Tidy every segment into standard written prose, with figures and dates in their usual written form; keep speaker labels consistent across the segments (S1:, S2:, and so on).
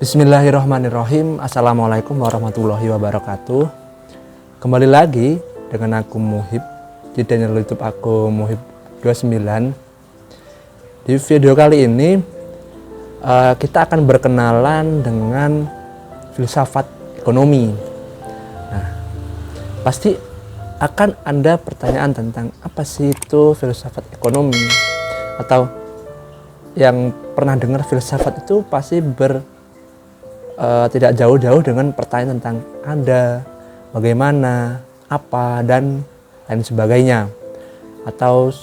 S1: Bismillahirrahmanirrahim. Assalamualaikum warahmatullahi wabarakatuh. Kembali lagi dengan aku Muhib di channel YouTube aku Muhib29. Di video kali ini kita akan berkenalan dengan filsafat ekonomi. Nah, pasti akan ada pertanyaan tentang apa sih itu filsafat ekonomi, atau yang pernah dengar filsafat itu pasti tidak jauh-jauh dengan pertanyaan tentang ada, bagaimana, apa, dan lain sebagainya, atau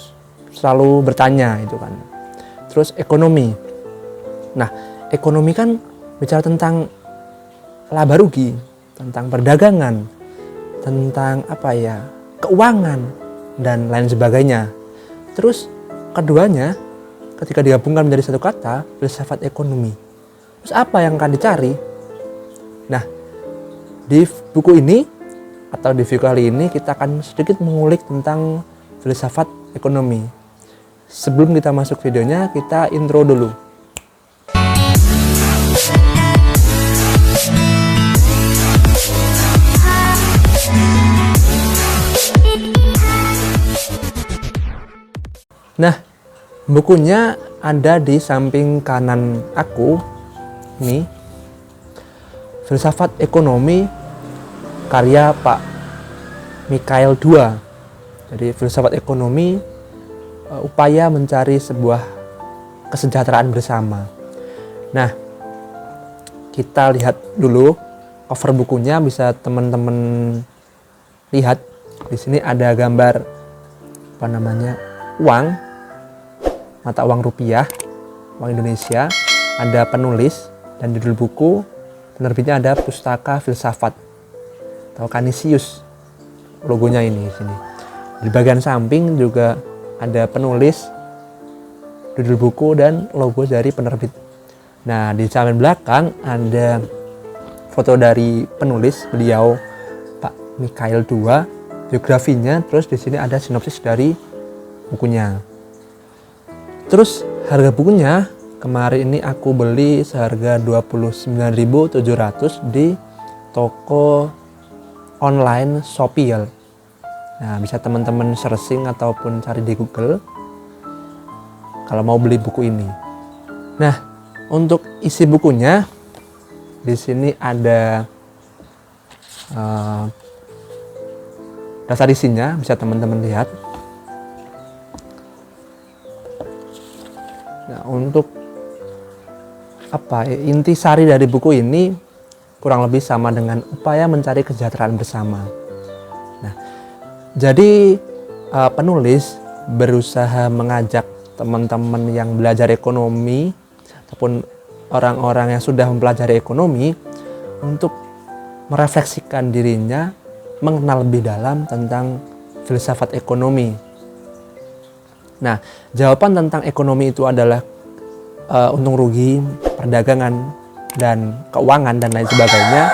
S1: selalu bertanya itu kan. Terus ekonomi. Nah, ekonomi kan bicara tentang laba rugi, tentang perdagangan, tentang keuangan dan lain sebagainya. Terus keduanya ketika digabungkan menjadi satu kata, filsafat ekonomi. Terus apa yang akan dicari? Nah, di buku ini atau di video kali ini kita akan sedikit mengulik tentang filsafat ekonomi. Sebelum kita masuk videonya, kita intro dulu. Nah, bukunya ada di samping kanan aku. Ini filsafat ekonomi karya Pak Mikhail II. Jadi filsafat ekonomi upaya mencari sebuah kesejahteraan bersama. Nah, kita lihat dulu cover bukunya, bisa teman-teman lihat. Di sini ada gambar uang, mata uang rupiah, uang Indonesia, ada penulis. Dan judul buku penerbitnya ada Pustaka Filsafat atau Canisius, logonya ini di sini. Di bagian samping juga ada penulis, judul buku, dan logo dari penerbit. Nah, di samping belakang ada foto dari penulis, beliau Pak Mikhail II, biografinya. Terus di sini ada sinopsis dari bukunya. Terus harga bukunya kemarin ini aku beli seharga 29.700 di toko online Shopee. Nah, bisa teman-teman searching ataupun cari di Google kalau mau beli buku ini. Nah, untuk isi bukunya di sini ada dasar isinya, bisa teman-teman lihat. Nah, untuk inti sari dari buku ini kurang lebih sama dengan upaya mencari kesejahteraan bersama. Nah, jadi penulis berusaha mengajak teman-teman yang belajar ekonomi ataupun orang-orang yang sudah mempelajari ekonomi untuk merefleksikan dirinya, mengenal lebih dalam tentang filsafat ekonomi. Nah, jawaban tentang ekonomi itu adalah untung rugi, perdagangan, dan keuangan, dan lain sebagainya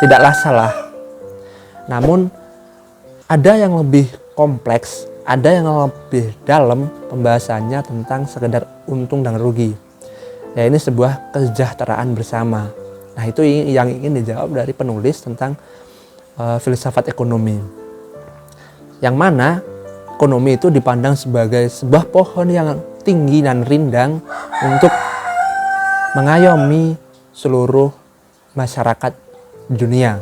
S1: tidaklah salah. Namun ada yang lebih kompleks, ada yang lebih dalam pembahasannya tentang sekedar untung dan rugi. Ya, ini sebuah kesejahteraan bersama. Nah, itu yang ingin dijawab dari penulis tentang filsafat ekonomi. Yang mana ekonomi itu dipandang sebagai sebuah pohon yang tinggi dan rindang untuk mengayomi seluruh masyarakat dunia.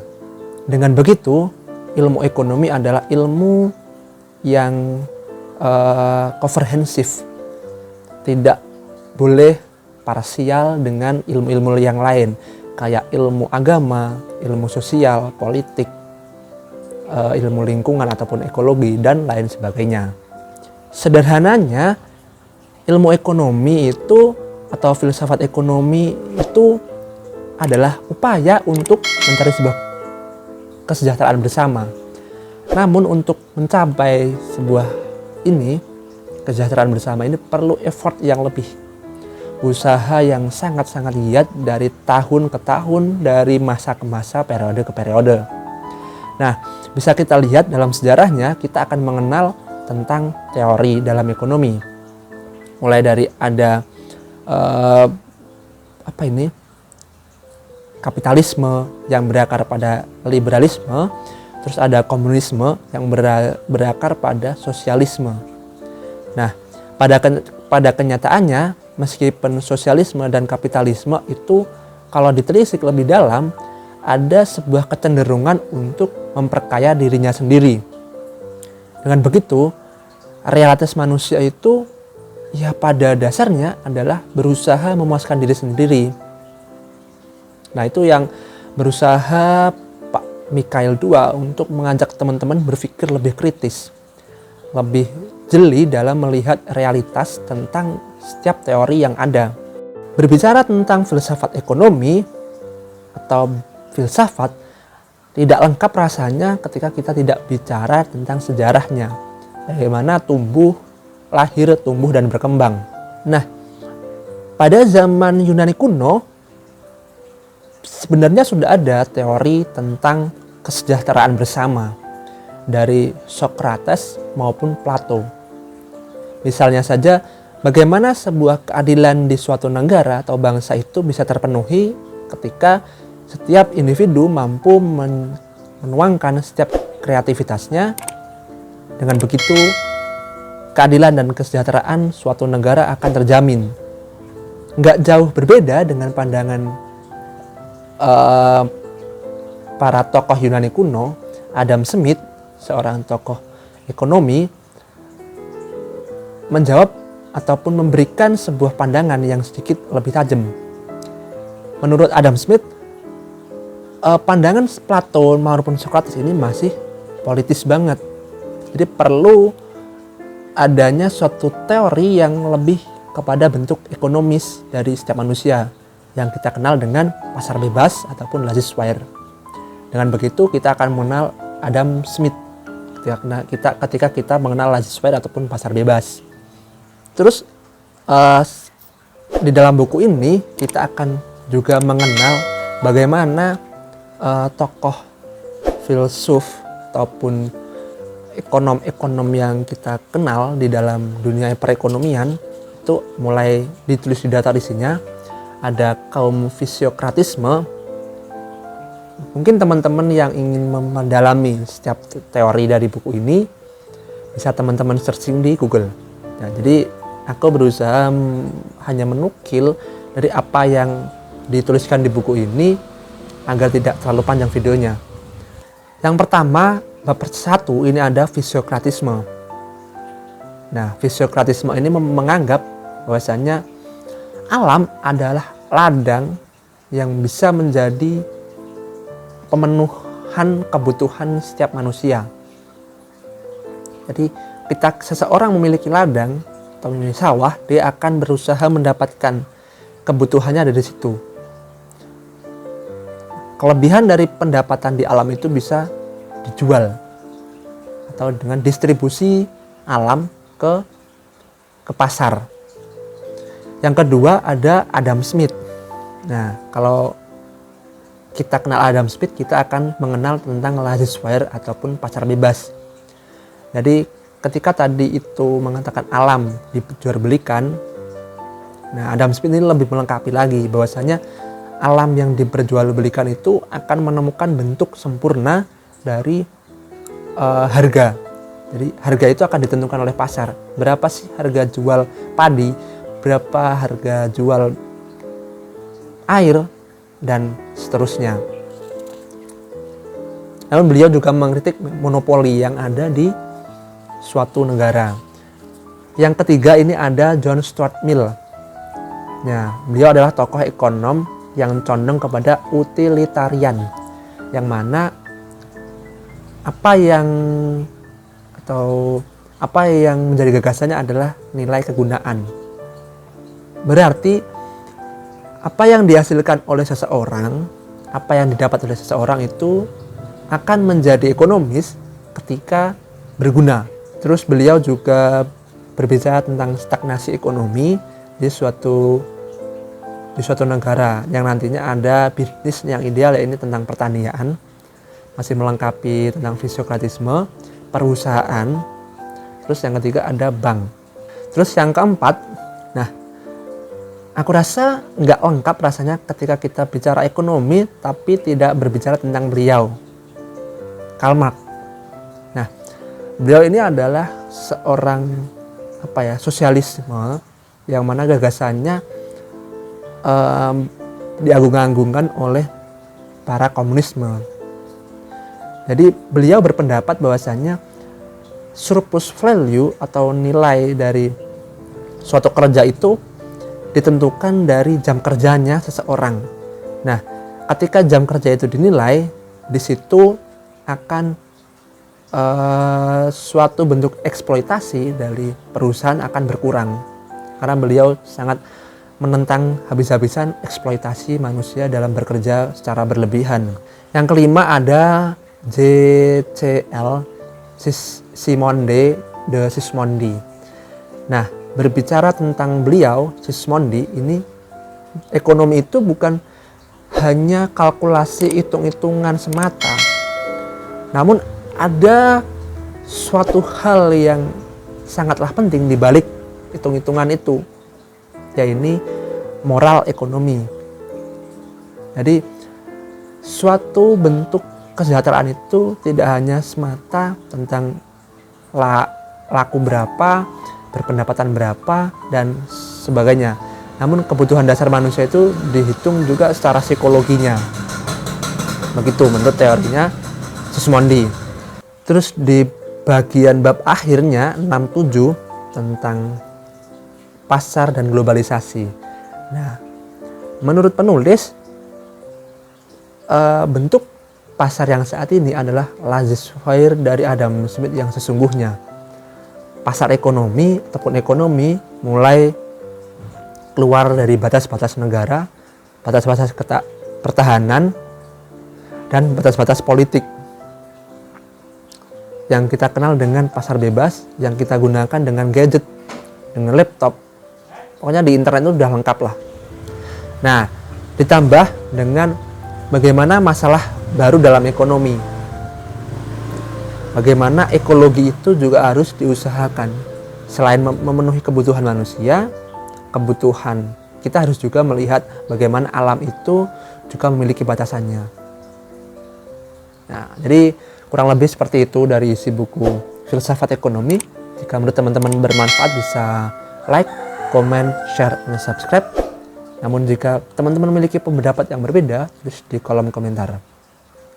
S1: Dengan begitu, ilmu ekonomi adalah ilmu yang komprehensif, tidak boleh parsial dengan ilmu-ilmu yang lain, kayak ilmu agama, ilmu sosial, politik, ilmu lingkungan ataupun ekologi, dan lain sebagainya. Sederhananya, ilmu ekonomi itu atau filsafat ekonomi itu adalah upaya untuk mencari sebuah kesejahteraan bersama. Namun untuk mencapai sebuah kesejahteraan bersama ini perlu effort yang lebih, usaha yang sangat-sangat giat dari tahun ke tahun, dari masa ke masa, periode ke periode. Nah, bisa kita lihat dalam sejarahnya, kita akan mengenal tentang teori dalam ekonomi. Mulai dari ada kapitalisme yang berakar pada liberalisme, terus ada komunisme yang berakar pada sosialisme. Nah, pada kenyataannya, meskipun sosialisme dan kapitalisme itu kalau ditelisik lebih dalam, ada sebuah kecenderungan untuk memperkaya dirinya sendiri. Dengan begitu, realitas manusia itu ya pada dasarnya adalah berusaha memuaskan diri sendiri. Nah, itu yang berusaha Pak Mikhail II untuk mengajak teman-teman berpikir lebih kritis, lebih jeli dalam melihat realitas tentang setiap teori yang ada. Berbicara tentang filsafat ekonomi atau filsafat tidak lengkap rasanya ketika kita tidak bicara tentang sejarahnya. Bagaimana lahir, tumbuh, dan berkembang. Nah, pada zaman Yunani kuno, sebenarnya sudah ada teori tentang kesejahteraan bersama dari Socrates maupun Plato. Misalnya saja, bagaimana sebuah keadilan di suatu negara atau bangsa itu bisa terpenuhi ketika setiap individu mampu menuangkan setiap kreativitasnya. Dengan begitu, keadilan dan kesejahteraan suatu negara akan terjamin. Nggak jauh berbeda dengan pandangan para tokoh Yunani kuno. Adam Smith, seorang tokoh ekonomi, menjawab ataupun memberikan sebuah pandangan yang sedikit lebih tajam. Menurut Adam Smith, pandangan Plato maupun Socrates ini masih politis banget. Jadi perlu adanya suatu teori yang lebih kepada bentuk ekonomis dari setiap manusia yang kita kenal dengan pasar bebas ataupun laissez-faire. Dengan begitu kita akan mengenal Adam Smith ketika kita mengenal laissez-faire ataupun pasar bebas. Terus di dalam buku ini kita akan juga mengenal bagaimana tokoh filsuf ataupun ekonom-ekonom yang kita kenal di dalam dunia perekonomian itu mulai ditulis di data isinya. Ada kaum fisiokratisme. Mungkin teman-teman yang ingin mendalami setiap teori dari buku ini bisa teman-teman searching di Google. Nah, jadi aku berusaha hanya menukil dari apa yang dituliskan di buku ini agar tidak terlalu panjang videonya. Yang pertama, bab 1 ini ada fisiokratisme. Nah, fisiokratisme ini menganggap bahwasanya alam adalah ladang yang bisa menjadi pemenuhan kebutuhan setiap manusia. Jadi, ketika seseorang memiliki ladang atau memiliki sawah, dia akan berusaha mendapatkan kebutuhannya dari situ. Kelebihan dari pendapatan di alam itu bisa dijual atau dengan distribusi alam ke pasar. Yang kedua ada Adam Smith. Nah, kalau kita kenal Adam Smith, kita akan mengenal tentang laissez-faire ataupun pasar bebas. Jadi ketika tadi itu mengatakan alam diperjualbelikan, nah Adam Smith ini lebih melengkapi lagi bahwasanya alam yang diperjualbelikan itu akan menemukan bentuk sempurna dari harga. Jadi harga itu akan ditentukan oleh pasar. Berapa sih harga jual padi, berapa harga jual air, dan seterusnya. Namun beliau juga mengkritik monopoli yang ada di suatu negara. Yang ketiga ini ada John Stuart Mill. Nah, beliau adalah tokoh ekonom yang condong kepada utilitarian, yang mana apa yang menjadi gagasannya adalah nilai kegunaan. Berarti apa yang dihasilkan oleh seseorang, apa yang didapat oleh seseorang itu akan menjadi ekonomis ketika berguna. Terus beliau juga berbicara tentang stagnasi ekonomi di suatu negara yang nantinya ada bisnis yang ideal, yaitu tentang pertanian, masih melengkapi tentang fisiokratisme, perusahaan, terus yang ketiga ada bank. Terus yang keempat, nah Aku rasa nggak lengkap rasanya ketika kita bicara ekonomi tapi tidak berbicara tentang beliau, Karl Marx. Nah, beliau ini adalah seorang sosialisme yang mana gagasannya diagung-agungkan oleh para komunisme. Jadi beliau berpendapat bahwasannya surplus value atau nilai dari suatu kerja itu ditentukan dari jam kerjanya seseorang. Nah, ketika jam kerja itu dinilai, di situ akan suatu bentuk eksploitasi dari perusahaan akan berkurang. Karena beliau sangat menentang habis-habisan eksploitasi manusia dalam bekerja secara berlebihan. Yang kelima ada JCL, Sismondi de Sismondi. Nah, berbicara tentang beliau, Sismondi ini, ekonomi itu bukan hanya kalkulasi hitung-hitungan semata. Namun ada suatu hal yang sangatlah penting di balik hitung-hitungan itu, yaitu moral ekonomi. Jadi suatu bentuk kesejahteraan itu tidak hanya semata tentang laku berapa, berpendapatan berapa, dan sebagainya. Namun kebutuhan dasar manusia itu dihitung juga secara psikologinya. Begitu menurut teorinya Sismondi. Terus di bagian bab akhirnya 67 tentang pasar dan globalisasi. Nah, menurut penulis bentuk pasar yang saat ini adalah laissez-faire dari Adam Smith yang sesungguhnya. Pasar ekonomi ataupun ekonomi mulai keluar dari batas-batas negara, batas-batas pertahanan, dan batas-batas politik yang kita kenal dengan pasar bebas, yang kita gunakan dengan gadget, dengan laptop. Pokoknya di internet itu udah lengkap lah. Nah, ditambah dengan bagaimana masalah baru dalam ekonomi. Bagaimana ekologi itu juga harus diusahakan. Selain memenuhi kebutuhan manusia, kebutuhan kita harus juga melihat bagaimana alam itu juga memiliki batasannya. Nah, jadi kurang lebih seperti itu dari isi buku Filsafat Ekonomi. Jika menurut teman-teman bermanfaat bisa like, comment, share, dan subscribe. Namun jika teman-teman memiliki pendapat yang berbeda, tulis di kolom komentar.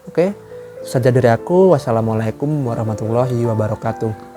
S1: Oke, itu saja dari aku. Wassalamualaikum warahmatullahi wabarakatuh.